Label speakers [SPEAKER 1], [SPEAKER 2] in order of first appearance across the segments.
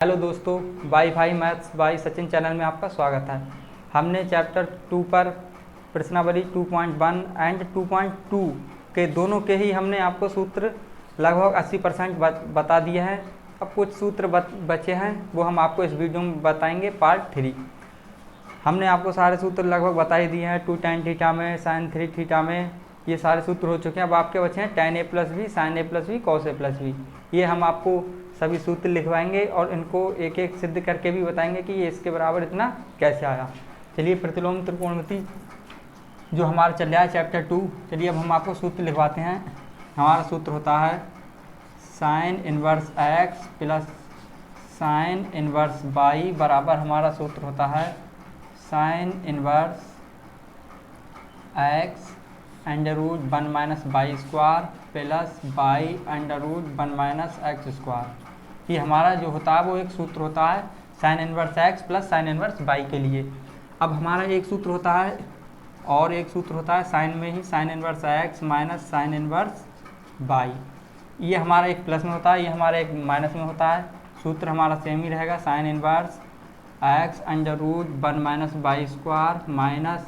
[SPEAKER 1] Hello दोस्तों, wifi maths by Sachin channel में आपका स्वागत है। हमने चैप्टर 2 पर प्रश्नावली 2.1 एंड 2.2 के दोनों के ही हमने आपको सूत्र लगभग 80% बता दिए हैं। अब कुछ सूत्र बचे हैं, वो हम आपको इस वीडियो में बताएंगे। पार्ट 3 हमने आपको सारे सूत्र लगभग बता ही दिए हैं। 2 tan थीटा में, sin 3 थीटा में ये सारे सूत्र हो चुके हैं। अब आपके बचे हैं tan a plus b, sin a plus b, cos a plus b. ये हम आपको सभी सूत्र लिखवाएंगे और इनको एक एक सिद्ध करके भी बताएंगे कि ये इसके बराबर इतना कैसे आया। चलिए, प्रतिलोम त्रिकोणमिति जो हमारा चल रहा है चैप्टर 2, चलिए अब हम आपको सूत्र लिखवाते हैं। हमारा सूत्र होता है sin inverse x plus sin inverse y बराबर हमारा सूत्र होता है sin inverse x under root 1 minus Y square plus y under root 1 minus x square. ये हमारा जो होता है वो एक सूत्र होता है sin inverse x plus sin inverse y के लिए। अब हमारा एक सूत्र होता है और एक सूत्र होता है साइन में ही sin inverse x minus sin inverse y। ये हमारा एक प्लस में होता है, ये हमारा एक माइनस में होता है। सूत्र हमारा सेम ही रहेगा sin inverse x under root 1 minus Y square minus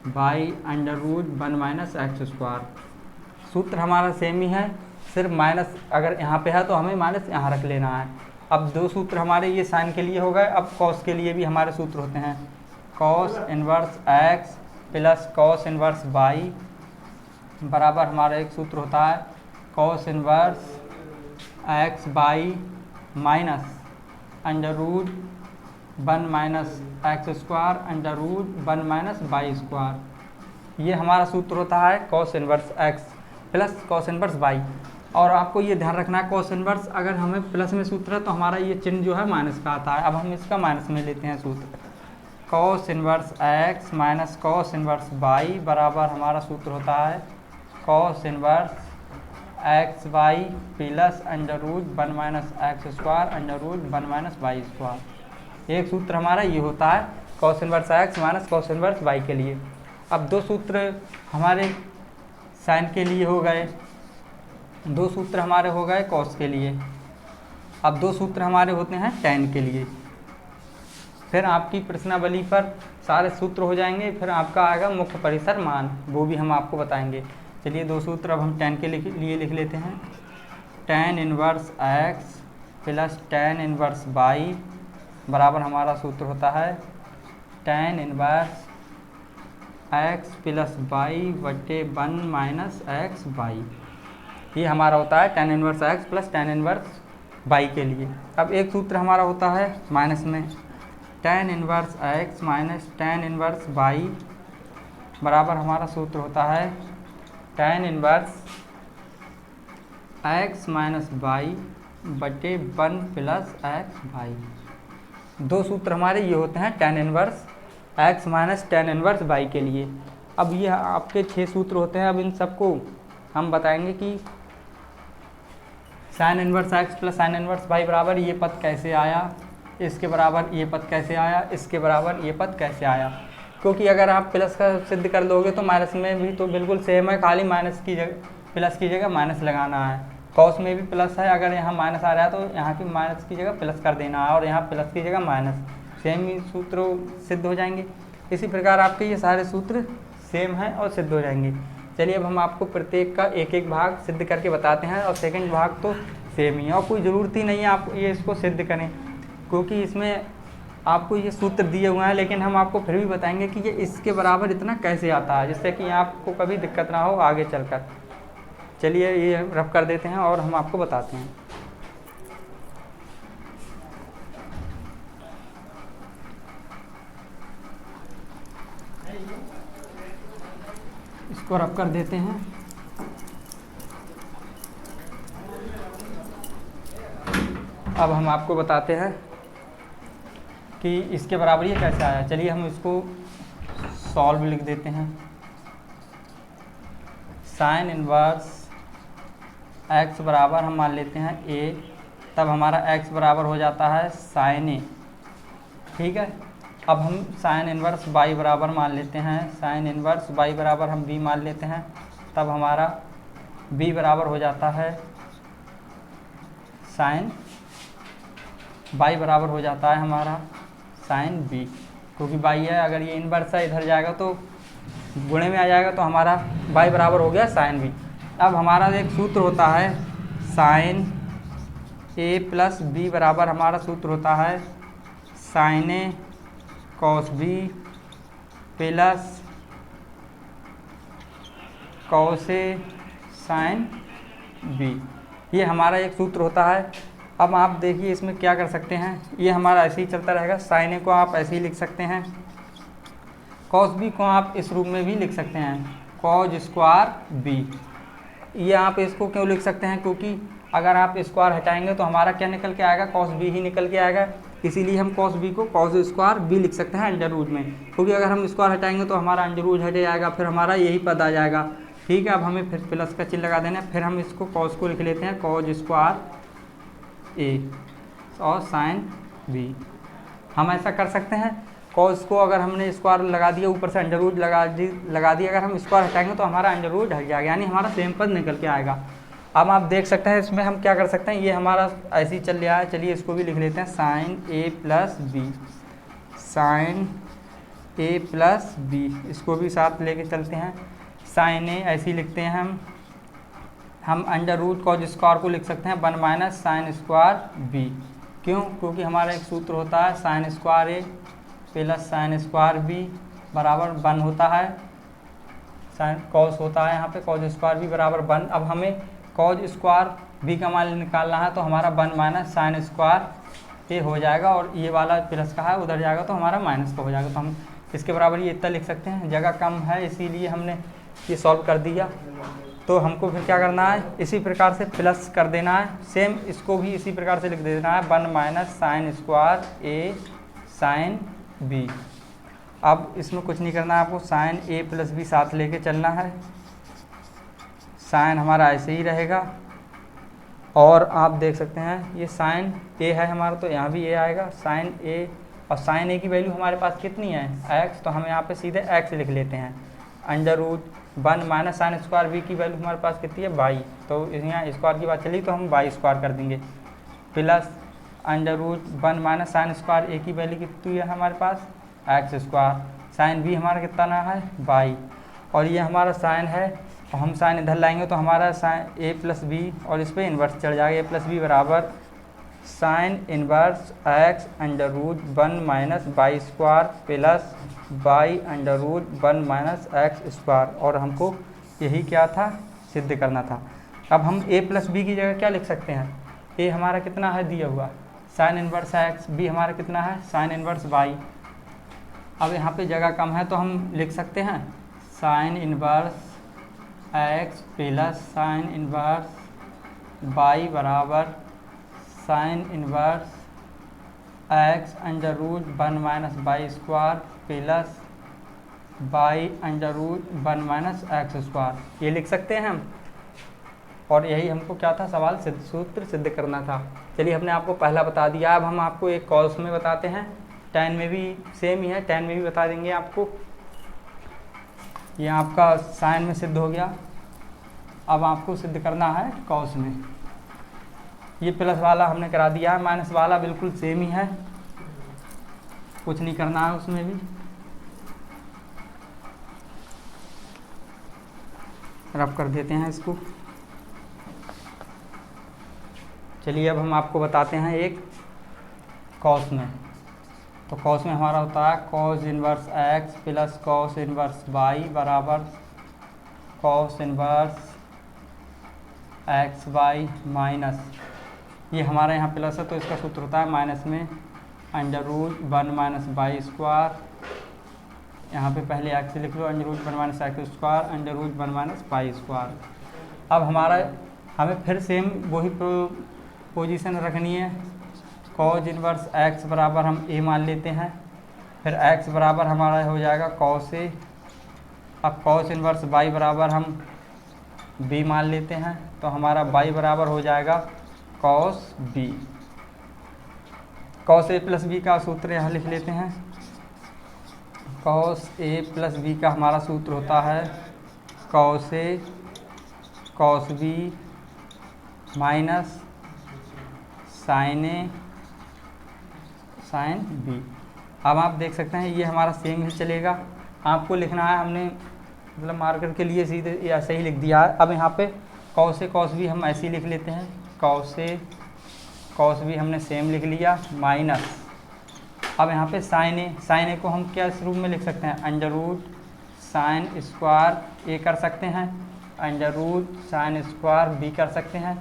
[SPEAKER 1] y under root 1 minus x square. सूत्र हमारा सेम ही है, सिर्फ माइनस अगर यहाँ पे है तो हमें माइनस यहाँ रख लेना है। अब दो सूत्र हमारे ये साइन के लिए हो गए। अब कॉस के लिए भी हमारे सूत्र होते हैं cos inverse x plus cos inverse y बराबर हमारा एक सूत्र होता है cos inverse x y minus under root 1 minus x square under root 1 minus Y square. ये हमारा सूत्र होता है cos inverse x plus cos inverse y। और आपको ये ध्यान रखना है कॉस इनवर्स अगर हमें प्लस में सूत्र है तो हमारा ये चिन्ह जो है माइनस का आता है। अब हम इसका माइनस में लेते हैं सूत्र cos inverse x minus cos inverse y बराबर हमारा सूत्र होता है cos inverse x y plus under root 1 minus x square under root 1 minus Y square. एक सूत्र हमारा ये होता है cos inverse x minus cos inverse y के लिए। अब दो सूत्र हमारे साइन के लिए हो गए, दो सूत्र हमारे हो गए कॉस के लिए। अब दो सूत्र हमारे होते हैं tan के लिए। फिर आपकी प्रश्नावली पर सारे सूत्र हो जाएंगे। फिर आपका आएगा मुख्य परिसर मान, वो भी हम आपको बताएंगे। चलिए दो सूत्र अब हम tan के लिए लिख लेते हैं। tan inverse x plus tan inverse y बराबर हमारा सूत्र होता है tan inverse x plus y बटे 1 माइनस एक्स वाई। ये हमारा होता है tan inverse x plus tan inverse y के लिए। अब एक सूत्र हमारा होता है माइनस में tan inverse x minus tan inverse y बराबर हमारा सूत्र होता है tan inverse x minus y बटे 1 प्लस एक्स वाई। दो सूत्र हमारे ये होते हैं tan inverse x minus tan inverse y के लिए। अब ये आपके 6 सूत्र होते हैं। अब इन सबको हम बताएंगे कि sin inverse x plus sin inverse y बराबर ये पद कैसे आया, इसके बराबर ये पद कैसे आया, इसके बराबर ये पद कैसे आया। क्योंकि अगर आप प्लस का सिद्ध कर दोगे तो माइनस में भी तो बिल्कुल सेम है, खाली माइनस की जगह प्लस की जगह माइनस लगाना है। कॉस में भी प्लस है, अगर यहाँ माइनस आ रहा है तो यहाँ की माइनस की जगह प्लस कर देना है और यहाँ प्लस की जगह माइनस, सेम ही सूत्र सिद्ध हो जाएंगे। इसी प्रकार आपके ये सारे सूत्र सेम हैं और सिद्ध हो जाएंगे। चलिए अब हम आपको प्रत्येक का एक एक भाग सिद्ध करके बताते हैं और सेकंड भाग तो सेम ही है और कोई ज़रूरत ही नहीं है आप ये इसको सिद्ध करें, क्योंकि इसमें आपको ये सूत्र दिए हुए हैं। लेकिन हम आपको फिर भी बताएंगे कि ये इसके बराबर इतना कैसे आता है, जिससे कि आपको कभी दिक्कत ना हो आगे चलकर। चलिए ये रफ कर देते हैं और हम आपको बताते हैं। इसको रफ कर देते हैं। अब हम आपको बताते हैं कि इसके बराबर ये कैसे आया। चलिए हम इसको सॉल्व लिख देते हैं। साइन इनवर्स x बराबर हम मान लेते हैं a, तब हमारा x बराबर हो जाता है साइन a, ठीक है। अब हम साइन इनवर्स y बराबर मान लेते हैं, साइन इनवर्स y बराबर हम b मान लेते हैं, तब हमारा b बराबर हो जाता है साइन बाई बराबर हो जाता है हमारा साइन बी, क्योंकि बाई है, अगर ये इनवर्स है इधर जाएगा तो गुणे में आ जाएगा, तो हमारा बाई बराबर हो गया साइन बी। अब हमारा एक सूत्र होता है साइन ए प्लस बी बराबर हमारा सूत्र होता है sign A cos B plus cos A sine B, ये हमारा एक सूत्र होता है। अब आप देखिए इसमें क्या कर सकते हैं, ये हमारा ऐसे ही चलता रहेगा। साइन ए को आप ऐसे ही लिख सकते हैं, कॉस बी को आप इस रूप में भी लिख सकते हैं कॉज स्क्वायर बी। ये आप इसको क्यों लिख सकते हैं, क्योंकि अगर आप स्क्वायर हटाएंगे तो हमारा क्या निकल के आएगा, कॉस बी ही निकल के आएगा, इसीलिए हम कॉस बी को कॉस स्क्वायर बी लिख सकते हैं अंडर रूट में, क्योंकि अगर हम स्क्वायर हटाएंगे तो हमारा अंडर रूट हट जाएगा, फिर हमारा यही पद आ जाएगा। ठीक है, अब हमें फिर प्लस का चिन्ह लगा देना है, फिर हम इसको कॉस को लिख लेते हैं कॉज स्क्वायर ए और साइन बी। हम ऐसा कर सकते हैं, कॉस को अगर हमने स्क्वायर लगा दिया, ऊपर से अंडर रूट लगा दिया, अगर हम स्क्वायर हटाएंगे तो हमारा अंडर रूट हट जाएगा, यानी हमारा सेम पद निकल के आएगा। अब आप देख सकते हैं इसमें हम क्या कर सकते हैं, ये हमारा ऐसे ही चल रहा है, चलिए इसको भी लिख लेते हैं sign a plus B, sign a plus B, इसको भी साथ लेके चलते हैं। साइन ए ऐसे ही लिखते हैं हम अंडर रूट कॉज स्क्वायर को लिख सकते हैं 1 माइनस साइन स्क्वायर बी। क्यों, क्योंकि हमारा एक सूत्र होता है साइन स्क्वायर ए प्लस साइन स्क्वायर बी बराबर 1 होता है, साइन कॉस होता है यहाँ पे कॉज स्क्वायर बी बराबर 1। अब हमें कॉज स्क्वायर बी का मान निकालना है, तो हमारा 1 माइनस साइन स्क्वायर ए हो जाएगा, और ये वाला प्लस का है उधर जाएगा तो हमारा माइनस का हो जाएगा, तो हम इसके बराबर ये इतना लिख सकते हैं। जगह कम है इसीलिए हमने ये सॉल्व कर दिया। तो हमको फिर क्या करना है, इसी प्रकार से प्लस कर देना है, सेम इसको भी इसी प्रकार से लिख देना है 1 माइनस साइन स्क्वायर ए साइन बी। अब इसमें कुछ नहीं करना है आपको, साइन ए प्लस बी साथ लेके चलना है, साइन हमारा ऐसे ही रहेगा, और आप देख सकते हैं ये साइन ए है हमारा, तो यहाँ भी ए आएगा साइन ए, और साइन ए की वैल्यू हमारे पास कितनी है x, तो हम यहाँ पे सीधे x लिख लेते हैं। Under root 1 minus sine square b की वैल्यू हमारे पास कितनी है बाई, तो यहाँ स्क्वायर की बात चली तो हम बाई स्क्वायर कर देंगे, plus under root 1 minus sine square A की वैल्यू कितनी है हमारे पास एक्स स्क्वायर, साइन बी हमारा कितना ना है बाई, और ये हमारा साइन है, और हम साइन इधर लाएंगे तो हमारा साइन ए प्लस बी, और इस पर इन्वर्स चढ़ जाएगा, ए प्लस बी बराबर sine inverse x under root 1 minus by square plus by under root 1 minus x square, और हमको यही क्या था सिद्ध करना था। अब हम ए प्लस बी की जगह क्या लिख सकते हैं, ए हमारा कितना है दिया हुआ साइन इन्वर्स एक्स, बी हमारा कितना है साइन इन्वर्स बाई। अब यहाँ पे जगह कम है तो हम लिख सकते हैं sine inverse x plus sine inverse Y बराबर sine inverse x under root 1 minus by square plus by under root 1 minus x square, ये लिख सकते हैं हम, और यही हमको क्या था सवाल सूत्र सिद्ध करना था। चलिए हमने आपको पहला बता दिया, अब हम आपको एक कॉस में बताते हैं, tan में भी सेम ही है, tan में भी बता देंगे आपको। ये आपका साइन में सिद्ध हो गया, अब आपको सिद्ध करना है कॉस में। ये प्लस वाला हमने करा दिया है, माइनस वाला बिल्कुल सेम ही है, कुछ नहीं करना है उसमें भी। रब कर देते हैं इसको। चलिए अब हम आपको बताते हैं एक कॉस में, तो कॉस में हमारा होता है cos inverse x plus cos inverse Y बराबर cos inverse X Y minus, ये हमारा यहाँ प्लस है तो इसका सूत्र होता है माइनस में under root 1 minus by square, यहाँ पे पहले एक्स लिख लो, under root 1 minus x square under root 1 minus by square. अब हमें फिर सेम वही पोजीशन रखनी है, कॉज इन्वर्स एक्स बराबर हम ए मान लेते हैं, फिर एक्स बराबर हमारा हो जाएगा कॉस ए, अब कॉस इन्वर्स बाई बराबर हम बी मान लेते हैं, तो हमारा बाई बराबर हो जाएगा cos B. Cos a plus B का सूत्र यहाँ लिख लेते हैं, कॉस ए प्लस बी का हमारा सूत्र होता है cos A cos B minus sign A sine B. अब आप देख सकते हैं ये हमारा सेम ही चलेगा। आपको लिखना है, हमने मतलब मार्कर के लिए सीधे ऐसे ही लिख दिया है। अब यहाँ पे कॉस से कॉस भी हम ऐसे ही लिख लेते हैं, कॉस से कॉस भी हमने सेम लिख लिया माइनस। अब यहाँ पे साइन ए को हम क्या इस रूप में लिख सकते हैं, under root sine square a कर सकते हैं, under root sine square b कर सकते हैं।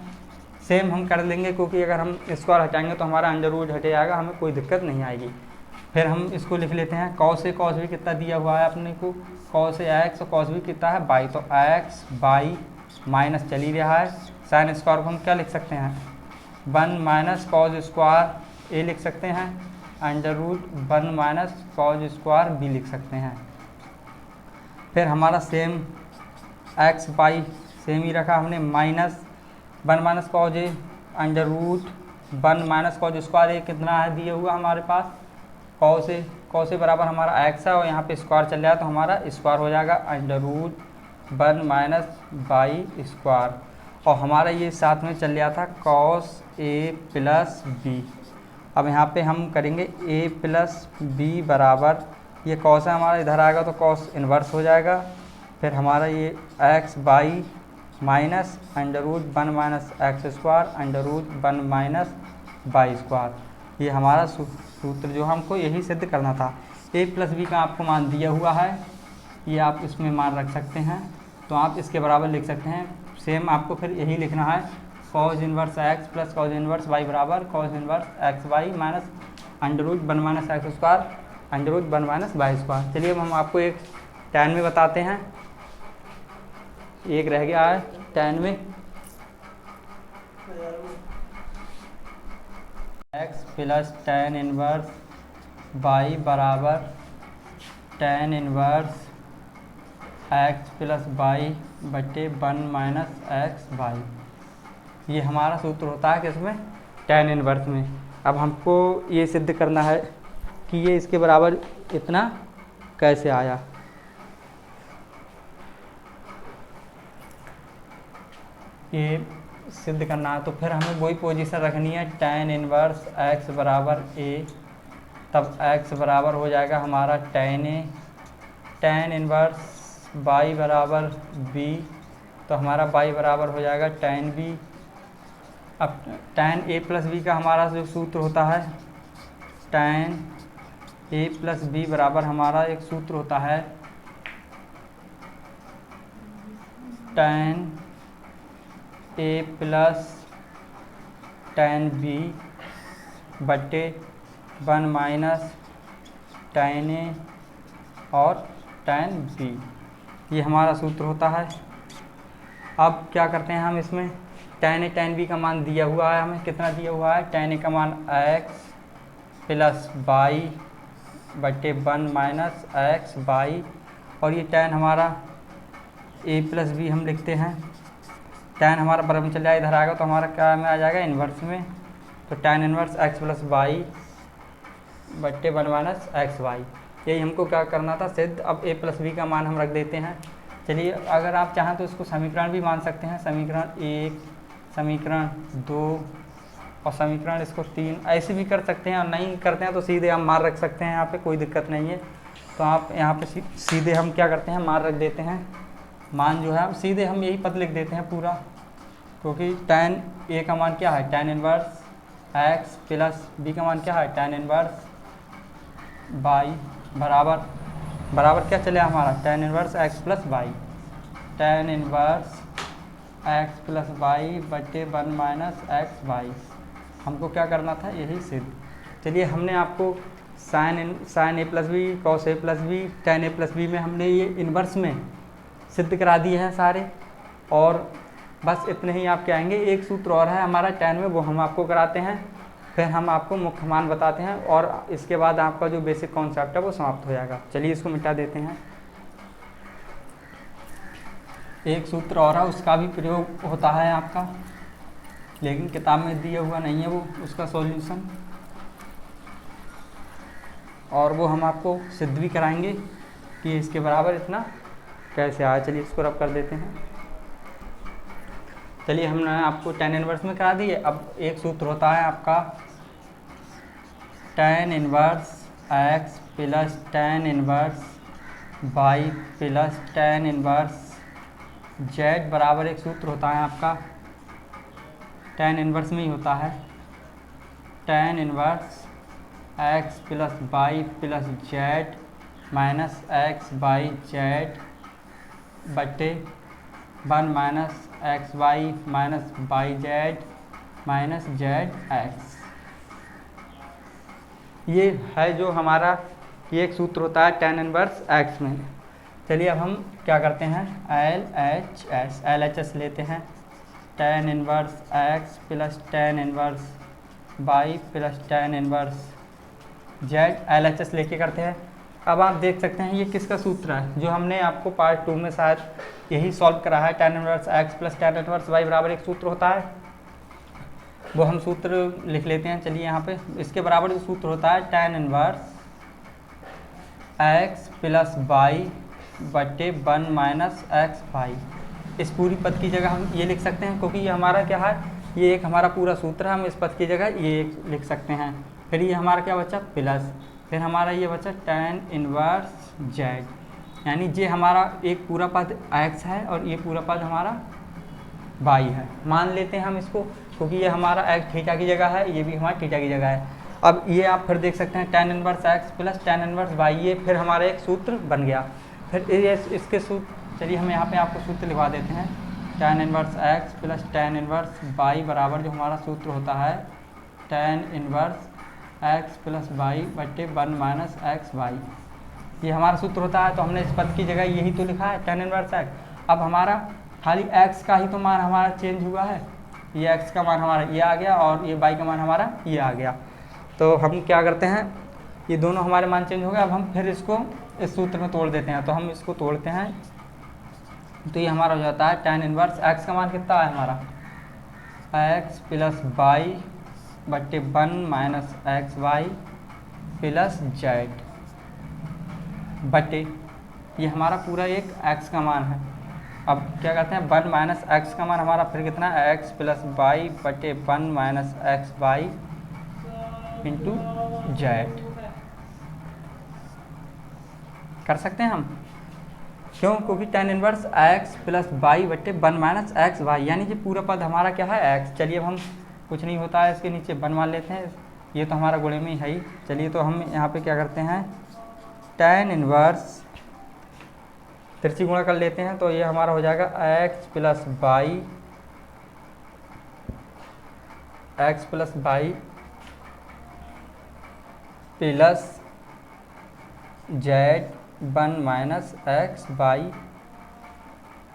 [SPEAKER 1] सेम हम कर लेंगे क्योंकि अगर हम स्क्वायर हटाएंगे तो हमारा अंडर रूट हट जाएगा, हमें कोई दिक्कत नहीं आएगी। फिर हम इसको लिख लेते हैं, कॉस से कॉस भी कितना दिया हुआ है अपने को, कॉस से एक्स और कॉस भी कितना है बाई, तो एक्स बाई माइनस चल ही रहा है। साइन स्क्वायर को हम क्या लिख सकते हैं, 1 माइनस कॉस स्क्वायर ए लिख सकते हैं, under root 1 minus cos square B लिख सकते हैं। फिर हमारा सेम एक्स बाई सेम ही रखा हमने, minus 1 minus cos A under root 1 minus cos square A कितना है दिया हुआ हमारे पास, कॉस से बराबर हमारा एक्स है और यहाँ पे स्क्वायर चल रहा है तो हमारा स्क्वायर हो जाएगा under root 1 minus by square. और हमारा ये साथ में चल रहा था कॉस ए प्लस बी। अब यहाँ पे हम करेंगे ए प्लस बी बराबर, ये कॉस है हमारा इधर आएगा तो कॉस इन्वर्स हो जाएगा। फिर हमारा ये x y minus under root 1 minus x square under root 1 minus by square. ये हमारा सूत्र जो हमको यही सिद्ध करना था। ए प्लस बी का आपको मान दिया हुआ है, ये आप इसमें मान रख सकते हैं, तो आप इसके बराबर लिख सकते हैं। सेम आपको फिर यही लिखना है, cos inverse x plus cos inverse Y बराबर cos inverse X Y minus under root 1 minus x square under root 1 minus Y square. चलिए अब हम आपको एक tan में बताते हैं, एक रह गया है tan में, x plus tan inverse Y बराबर tan inverse x plus y बटे 1 माइनस एक्स वाई। ये हमारा सूत्र होता है किसमें, tan इन्वर्स में। अब हमको ये सिद्ध करना है कि ये इसके बराबर इतना कैसे आया। ये सिद्ध करना है तो फिर हमें वही पोजीशन रखनी है, tan इन्वर्स x बराबर a, तब x बराबर हो जाएगा हमारा tan a, tan inverse y बराबर b, तो हमारा y बराबर हो जाएगा tan b। अब tan a प्लस b का हमारा जो सूत्र होता है, tan a प्लस b बराबर हमारा एक सूत्र होता है tan a plus tan b बटे 1 माइनस tan a और tan b, ये हमारा सूत्र होता है। अब क्या करते हैं हम इसमें, tan a tan b का मान दिया हुआ है, हमें कितना दिया हुआ है, tan a का मान x प्लस y बटे 1 माइनस एक्स वाई, और ये tan हमारा a प्लस बी हम लिखते हैं, tan हमारा बराबर में चल जाएगा इधर आएगा तो हमारा क्या में आ जाएगा इन्वर्स में, तो tan inverse x plus y बटे 1 माइनस एक्स वाई। यही हमको क्या करना था सिद्ध। अब a प्लस बी का मान हम रख देते हैं। चलिए अगर आप चाहें तो इसको समीकरण भी मान सकते हैं, समीकरण 1, समीकरण 2 और समीकरण इसको 3 ऐसे भी कर सकते हैं, और नहीं करते हैं तो सीधे हम मान रख सकते हैं, यहाँ पे कोई दिक्कत नहीं है। तो आप यहाँ पे सीधे हम क्या करते हैं, मान रख देते हैं। मान जो है सीधे हम यही पद लिख देते हैं पूरा, क्योंकि tan a का मान क्या है, tan inverse x plus b का मान क्या है, tan इन्वर्स y बराबर क्या चले हमारा, tan inverse x plus y, tan inverse x plus y बटे 1 माइनस एक्स वाई। हमको क्या करना था, यही सिद्ध। चलिए हमने आपको sine a plus b cos a plus b tan a plus b में हमने ये इन्वर्स में सिद्ध करा दिए हैं सारे, और बस इतने ही आप क्या आएंगे। एक सूत्र और है हमारा tan में, वो हम आपको कराते हैं, फिर हम आपको मुख्य मान बताते हैं, और इसके बाद आपका जो बेसिक कॉन्सेप्ट है वो समाप्त हो जाएगा। चलिए इसको मिटा देते हैं। एक सूत्र और है, उसका भी प्रयोग होता है आपका, लेकिन किताब में दिया हुआ नहीं है वो, उसका सॉल्यूशन, और वो हम आपको सिद्ध भी कराएंगे कि इसके बराबर इतना कैसे आया। चलिए इसको रब कर देते हैं। चलिए हमने आपको tan इन्वर्स में करा दिए। अब एक सूत्र होता है आपका tan inverse x plus tan inverse y plus tan inverse z बराबर एक सूत्र होता है आपका, tan इनवर्स में ही होता है, tan inverse x plus y plus z minus x y z बटे 1 minus x Y minus y z minus z x. ये है जो हमारा ये एक सूत्र होता है tan इनवर्स x में। चलिए अब हम क्या करते हैं, एल एच एस लेते हैं, tan inverse x plus tan inverse y plus tan inverse z LHS लेके करते हैं। अब आप देख सकते हैं ये किसका सूत्र है, जो हमने आपको पार्ट 2 में शायद यही सॉल्व करा है, tan inverse x plus tan inverse y बराबर एक सूत्र होता है, वो हम सूत्र लिख लेते हैं। चलिए यहाँ पे इसके बराबर जो सूत्र होता है tan inverse x plus y बटे 1 माइनस एक्स वाई। इस पूरी पद की जगह हम ये लिख सकते हैं, क्योंकि ये हमारा क्या है, ये एक हमारा पूरा सूत्र है, हम इस पद की जगह ये एक लिख सकते हैं। फिर ये हमारा क्या बचा प्लस, फिर हमारा ये बचा tan इनवर्स z, यानी ये हमारा एक पूरा पद x है और ये पूरा पद हमारा y है, मान लेते हैं हम इसको, क्योंकि ये हमारा x थीटा की जगह है, ये भी हमारा थीटा की जगह है। अब ये आप फिर देख सकते हैं tan inverse x plus tan inverse y, ये फिर हमारा एक सूत्र बन गया। फिर इसके सूत्र, चलिए हम यहाँ पे आपको सूत्र लिखवा देते हैं, tan inverse x plus tan inverse y बराबर जो हमारा सूत्र होता है tan inverse x plus y बटे 1 माइनस एक्स वाई, ये हमारा सूत्र होता है। तो हमने इस पद की जगह यही तो लिखा है tan इनवर्स x। अब हमारा खाली x का ही तो मान हमारा चेंज हुआ है, ये x का मान हमारा ये आ गया और ये y का मान हमारा ये आ गया। तो हम क्या करते हैं, ये दोनों हमारे मान चेंज हो गए। अब हम फिर इसको इस सूत्र में तोड़ देते हैं, तो हम इसको तोड़ते हैं, तो ये हमारा हो जाता है tan इनवर्स x का मान कितना है हमारा, x प्लस वाई बटे 1 minus x y plus z बटे, ये हमारा पूरा एक x का मान है। अब क्या करते हैं, 1 माइनस एक्स का मान हमारा फिर कितना है, x प्लस वाई बटे 1 minus x y into z कर सकते हैं हम, क्यों, क्योंकि tan inverse x plus y बटे 1 माइनस एक्स वाई, यानी कि पूरा पद हमारा क्या है x। चलिए अब हम कुछ नहीं होता है इसके नीचे 1 मान लेते हैं, ये तो हमारा गुणे में ही है ही। चलिए तो हम यहाँ पे क्या करते हैं, tan इनवर्स तिरछी गुणा कर लेते हैं, तो ये हमारा हो जाएगा x plus y plus z 1 minus x y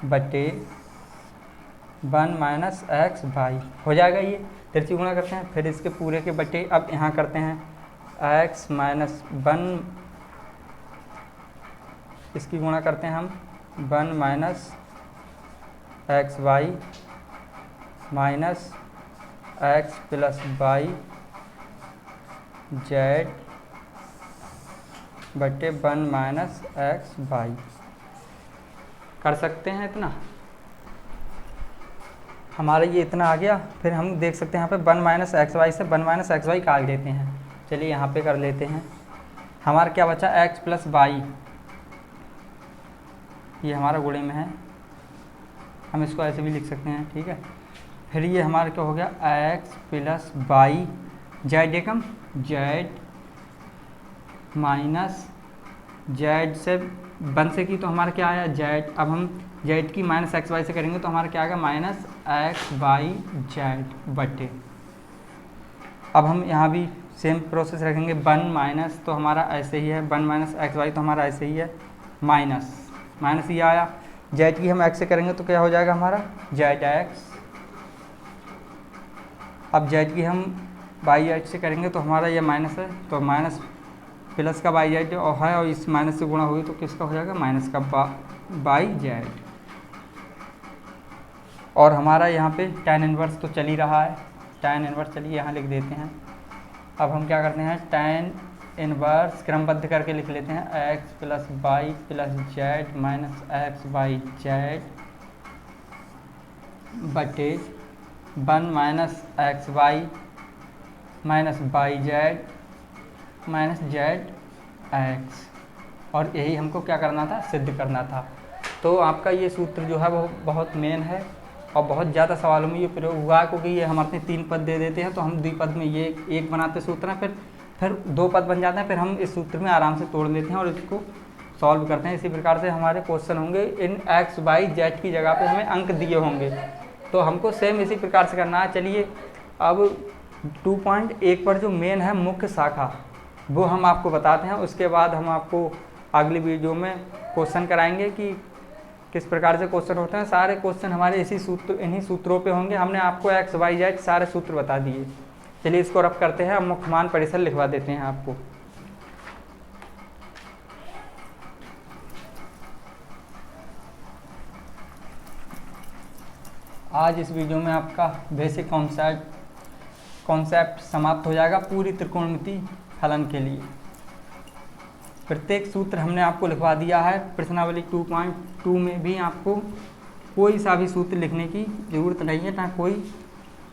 [SPEAKER 1] बटे 1 माइनस एक्स वाई हो जाएगा। ये तिरछी गुणा करते हैं, फिर इसके पूरे के बटे, अब यहाँ करते हैं x माइनस 1, इसकी गुणा करते हैं हम 1 minus x Y minus x plus y z बटे 1 माइनस एक्स वाई कर सकते हैं। इतना हमारा ये इतना आ गया। फिर हम देख सकते हैं यहाँ पे 1 माइनस एक्स वाई से 1 माइनस एक्स वाई काट देते हैं। चलिए यहाँ पे कर लेते हैं, हमारा क्या बचा x प्लस वाई, ये हमारा गुणे में है, हम इसको ऐसे भी लिख सकते हैं, ठीक है। फिर ये हमारा क्या हो गया x प्लस वाई जेड एकम जेड माइनस जेड से 1 से की तो हमारा क्या आया जेड। अब हम जेड की माइनस एक्स वाई से करेंगे तो हमारा क्या आएगा माइनस एक्स वाई जेड बटे, अब हम यहाँ भी सेम प्रोसेस रखेंगे 1 माइनस, तो हमारा ऐसे ही है 1 माइनस एक्स वाई, तो हमारा ऐसे ही है माइनस ये आया। जेड की हम एक्स से करेंगे तो क्या हो जाएगा हमारा जेड एक्स। अब जेड की हम वाई एच से करेंगे तो हमारा ये माइनस है, तो माइनस प्लस का वाई जेड और है, और इस माइनस से गुणा हुई तो किसका हो जाएगा माइनस का वाई जेड। और हमारा यहाँ पे tan इनवर्स तो चल ही रहा है, tan इनवर्स चलिए यहाँ लिख देते हैं। अब हम क्या करते हैं tan इनवर्स क्रमबद्ध करके लिख लेते हैं x plus y plus z minus x y z बटे 1 minus x Y minus y z minus z x, और यही हमको क्या करना था, सिद्ध करना था। तो आपका ये सूत्र जो है वो बहुत मेन है और बहुत ज़्यादा सवालों में ये प्रयोग हुआ है, क्योंकि ये हम अपने 3 पद दे देते हैं तो हम द्विपद में ये एक बनाते सूत्र हैं, फिर 2 पद बन जाते हैं, फिर हम इस सूत्र में आराम से तोड़ लेते हैं और इसको सॉल्व करते हैं। इसी प्रकार से हमारे क्वेश्चन होंगे, इन एक्स वाई जेड की जगह पे हमें अंक दिए होंगे, तो हमको सेम इसी प्रकार से करना है। चलिए अब 2.1 पर जो मेन है मुख्य शाखा, वो हम आपको बताते हैं। उसके बाद हम आपको अगली वीडियो में क्वेश्चन कराएंगे कि किस प्रकार से क्वेश्चन होते हैं। सारे क्वेश्चन हमारे इन्हीं सूत्रों पे होंगे। हमने आपको एक्स वाई जेड सारे सूत्र बता दिए। चलिए इसको रफ करते हैं। अब मुख्य मान परिसर लिखवा देते हैं आपको। आज इस वीडियो में आपका बेसिक कॉन्सेप्ट समाप्त हो जाएगा पूरी त्रिकोणमिति फलन के लिए। प्रत्येक सूत्र हमने आपको लिखवा दिया है। प्रश्नावली 2.2 में भी आपको कोई सा भी सूत्र लिखने की ज़रूरत नहीं है, ना कोई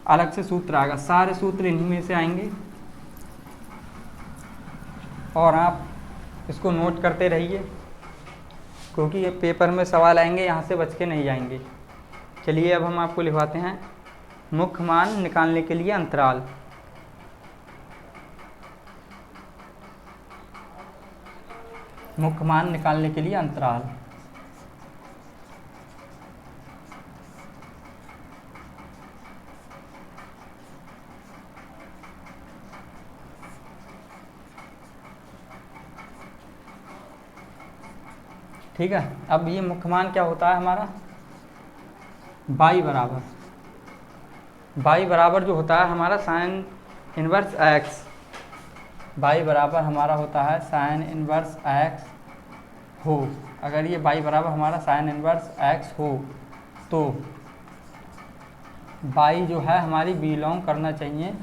[SPEAKER 1] अलग से सूत्र आएगा, सारे सूत्र इन्हीं में से आएंगे और आप इसको नोट करते रहिए, क्योंकि ये पेपर में सवाल आएंगे, यहाँ से बच के नहीं जाएंगे। चलिए अब हम आपको लिखवाते हैं मुख्य मान निकालने के लिए अंतराल। मुख्य मान निकालने के लिए अंतराल। ठीक है, अब ये मुख्य मान क्या होता है हमारा, y बराबर जो होता है हमारा साइन इनवर्स x, y बराबर हमारा होता है साइन इनवर्स x हो। अगर ये y बराबर हमारा साइन इनवर्स x हो तो y जो है हमारी बिलोंग करना चाहिए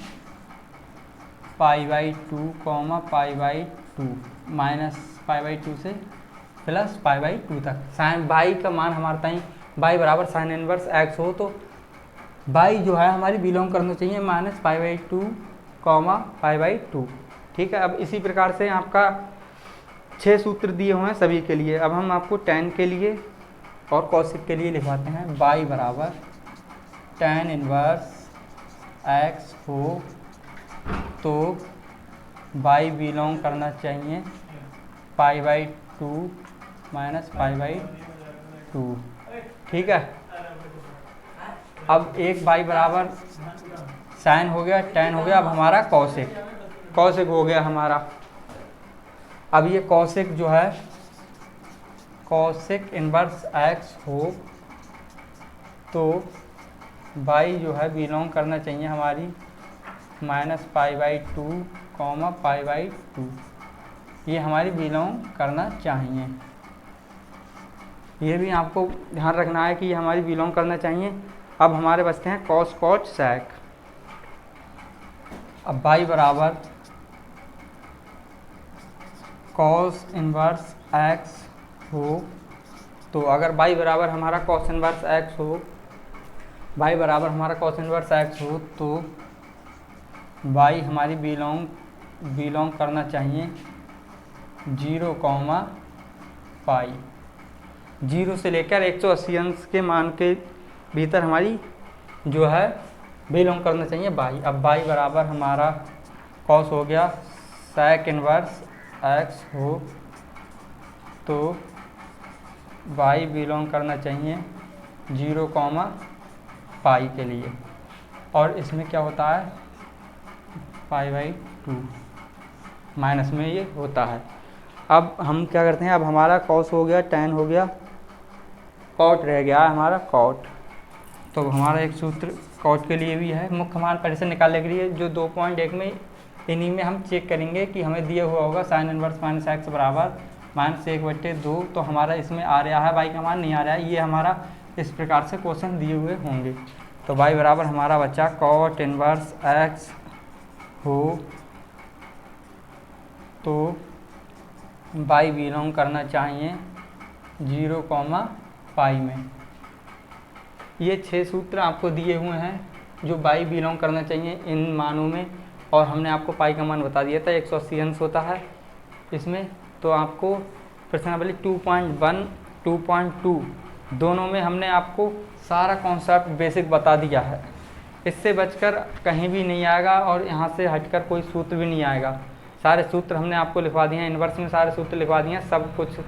[SPEAKER 1] π/2 π/2 माइनस π/2 से प्लस π/2 तक। साइन y का मान हमारा टाइम y बराबर साइन इनवर्स x हो तो y जो है हमारी बिलोंग करना चाहिए माइनस π/2 π/2। ठीक है, अब इसी प्रकार से आपका 6 सूत्र दिए हुए हैं सभी के लिए। अब हम आपको tan के लिए और कॉसिक के लिए लिखवाते हैं। y बराबर tan इनवर्स x हो तो y बिलोंग करना चाहिए π/2 माइनस π/2। ठीक है, अब एक y बराबर साइन हो गया, tan हो गया। अब हमारा कॉसिक हो गया हमारा। अब ये कॉसिक जो है कॉसिक इनवर्स x हो तो y जो है बिलोंग करना चाहिए हमारी माइनस π/2 π/2। ये हमारी बिलोंग करना चाहिए, ये भी आपको ध्यान रखना है कि ये हमारी बिलोंग करना चाहिए। अब हमारे बचते हैं कॉस कॉट सैक। अब y बराबर कॉस इनवर्स x हो तो अगर y बराबर हमारा कॉस इनवर्स x हो, y बराबर हमारा कॉस इनवर्स x हो तो y हमारी बिलोंग करना चाहिए 0 π। 0 से लेकर 180 अंश के मान के भीतर हमारी जो है बिलोंग करना चाहिए y। अब y बराबर हमारा कॉस हो गया sec इनवर्स x हो तो y बिलोंग करना चाहिए 0 π के लिए, और इसमें क्या होता है π/2 माइनस में ये होता है। अब हम क्या करते हैं, अब हमारा कॉस हो गया, tan हो गया, कॉट रह गया हमारा कॉट। तो हमारा एक सूत्र कॉट के लिए भी है। मुख्य मान परिसर निकालने के लिए जो 2.1 में इन्हीं में हम चेक करेंगे कि हमें दिया हुआ होगा साइन इनवर्स माइनस x बराबर -1/2। तो हमारा इसमें आ रहा है y का मान नहीं आ रहा है, ये हमारा इस प्रकार से क्वेश्चन दिए हुए होंगे। तो y बराबर हमारा बच्चा कॉट इनवर्स x हो तो y बिलोंग करना चाहिए 0 π में। ये 6 सूत्र आपको दिए हुए हैं जो y बिलोंग करना चाहिए इन मानों में, और हमने आपको पाई का मान बता दिया था 180 अंश होता है इसमें। तो आपको प्रश्नावली 2.1 2.2 दोनों में हमने आपको सारा कॉन्सेप्ट बेसिक बता दिया है। इससे बचकर कहीं भी नहीं आएगा और यहाँ से हटकर कोई सूत्र भी नहीं आएगा। सारे सूत्र हमने आपको लिखवा दिए हैं, इन्वर्स में सारे सूत्र लिखवा दिए हैं, सब कुछ